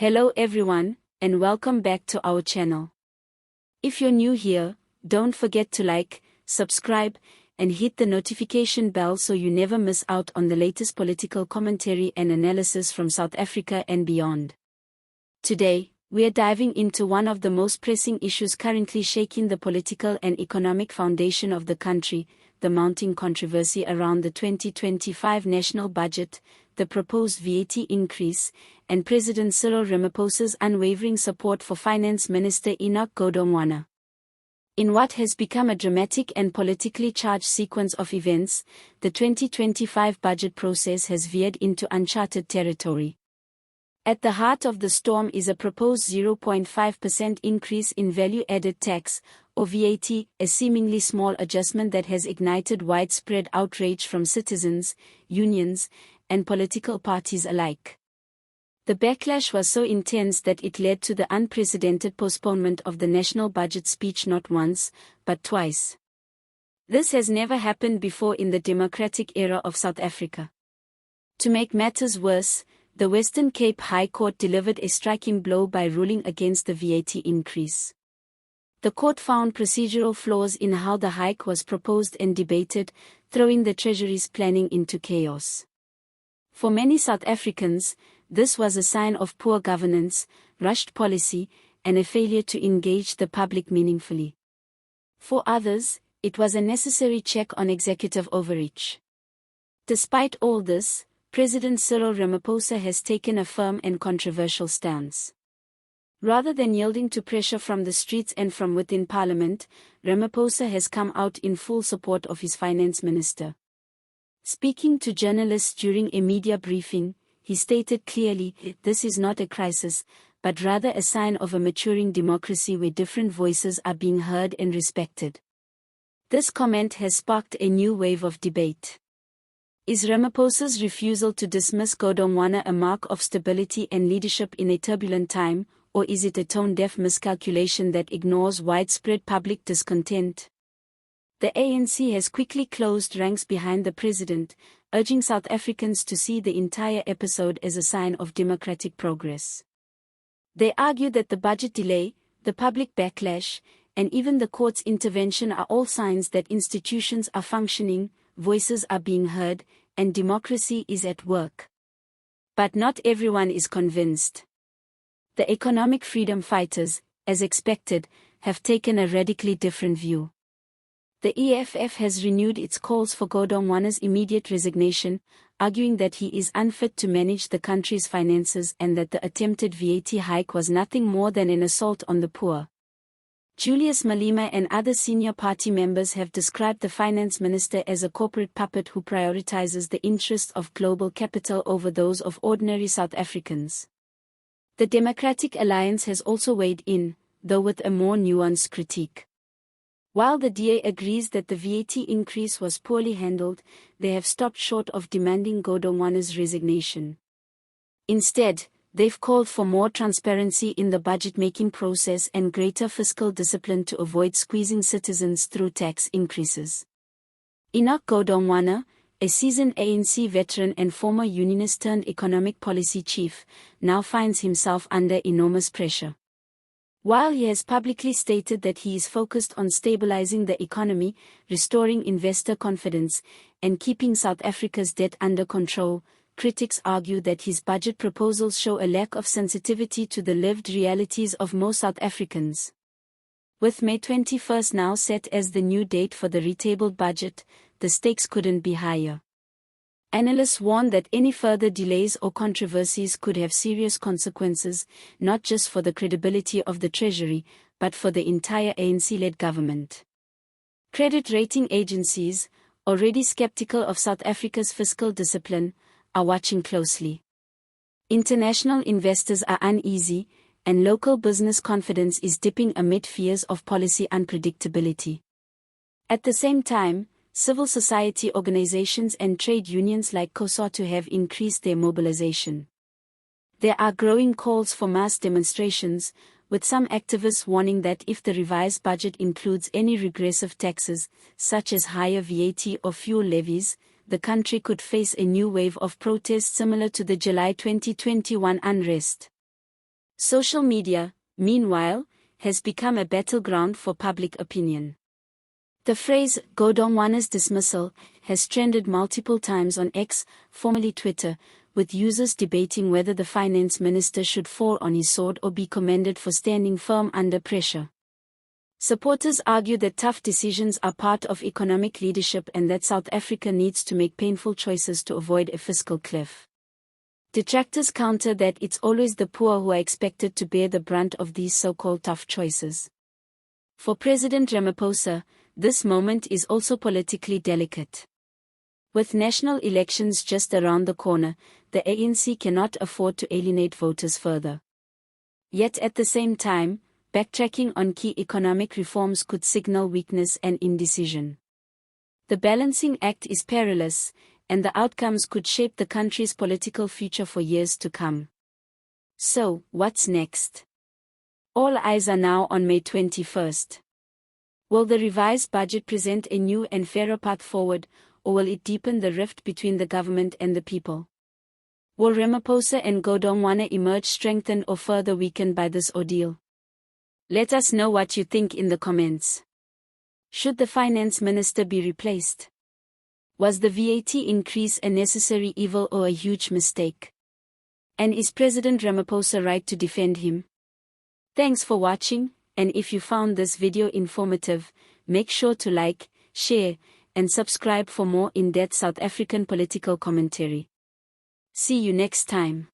Hello everyone, and welcome back to our channel. If you're new here, don't forget to like, subscribe, and hit the notification bell so you never miss out on the latest political commentary and analysis from South Africa and beyond. Today, we are diving into one of the most pressing issues currently shaking the political and economic foundation of the country, the mounting controversy around the 2025 national budget, the proposed VAT increase, and President Cyril Ramaphosa's unwavering support for Finance Minister Enoch Godongwana. In what has become a dramatic and politically charged sequence of events, the 2025 budget process has veered into uncharted territory. At the heart of the storm is a proposed 0.5% increase in value-added tax, or VAT, a seemingly small adjustment that has ignited widespread outrage from citizens, unions, and political parties alike. The backlash was so intense that it led to the unprecedented postponement of the national budget speech not once, but twice. This has never happened before in the democratic era of South Africa. To make matters worse, the Western Cape High Court delivered a striking blow by ruling against the VAT increase. The court found procedural flaws in how the hike was proposed and debated, throwing the Treasury's planning into chaos. For many South Africans, this was a sign of poor governance, rushed policy, and a failure to engage the public meaningfully. For others, it was a necessary check on executive overreach. Despite all this, President Cyril Ramaphosa has taken a firm and controversial stance. Rather than yielding to pressure from the streets and from within Parliament, Ramaphosa has come out in full support of his finance minister. Speaking to journalists during a media briefing, he stated clearly, "This is not a crisis, but rather a sign of a maturing democracy where different voices are being heard and respected." This comment has sparked a new wave of debate. Is Ramaphosa's refusal to dismiss Godongwana a mark of stability and leadership in a turbulent time, or is it a tone-deaf miscalculation that ignores widespread public discontent? The ANC has quickly closed ranks behind the president, urging South Africans to see the entire episode as a sign of democratic progress. They argue that the budget delay, the public backlash, and even the court's intervention are all signs that institutions are functioning, voices are being heard, and democracy is at work. But not everyone is convinced. The economic freedom fighters, as expected, have taken a radically different view. The EFF has renewed its calls for Godongwana's immediate resignation, arguing that he is unfit to manage the country's finances and that the attempted VAT hike was nothing more than an assault on the poor. Julius Malema and other senior party members have described the finance minister as a corporate puppet who prioritizes the interests of global capital over those of ordinary South Africans. The Democratic Alliance has also weighed in, though with a more nuanced critique. While the DA agrees that the VAT increase was poorly handled, they have stopped short of demanding Godongwana's resignation. Instead, they've called for more transparency in the budget-making process and greater fiscal discipline to avoid squeezing citizens through tax increases. Enoch Godongwana, a seasoned ANC veteran and former unionist-turned-economic policy chief, now finds himself under enormous pressure. While he has publicly stated that he is focused on stabilizing the economy, restoring investor confidence, and keeping South Africa's debt under control, critics argue that his budget proposals show a lack of sensitivity to the lived realities of most South Africans. With May 21 now set as the new date for the retabled budget, the stakes couldn't be higher. Analysts warn that any further delays or controversies could have serious consequences, not just for the credibility of the Treasury, but for the entire ANC-led government. Credit rating agencies, already skeptical of South Africa's fiscal discipline, are watching closely. International investors are uneasy, and local business confidence is dipping amid fears of policy unpredictability. At the same time, civil society organizations and trade unions like COSATU have increased their mobilization. There are growing calls for mass demonstrations, with some activists warning that if the revised budget includes any regressive taxes, such as higher VAT or fuel levies, the country could face a new wave of protests similar to the July 2021 unrest. Social media, meanwhile, has become a battleground for public opinion. The phrase, Godongwana's dismissal, has trended multiple times on X, formerly Twitter, with users debating whether the finance minister should fall on his sword or be commended for standing firm under pressure. Supporters argue that tough decisions are part of economic leadership and that South Africa needs to make painful choices to avoid a fiscal cliff. Detractors counter that it's always the poor who are expected to bear the brunt of these so-called tough choices. For President Ramaphosa, this moment is also politically delicate. With national elections just around the corner, the ANC cannot afford to alienate voters further. Yet at the same time, backtracking on key economic reforms could signal weakness and indecision. The balancing act is perilous, and the outcomes could shape the country's political future for years to come. So, what's next? All eyes are now on May 21st. Will the revised budget present a new and fairer path forward, or will it deepen the rift between the government and the people? Will Ramaphosa and Godongwana emerge strengthened or further weakened by this ordeal? Let us know what you think in the comments. Should the finance minister be replaced? Was the VAT increase a necessary evil or a huge mistake? And is President Ramaphosa right to defend him? Thanks for watching, and if you found this video informative, make sure to like, share, and subscribe for more in-depth South African political commentary. See you next time.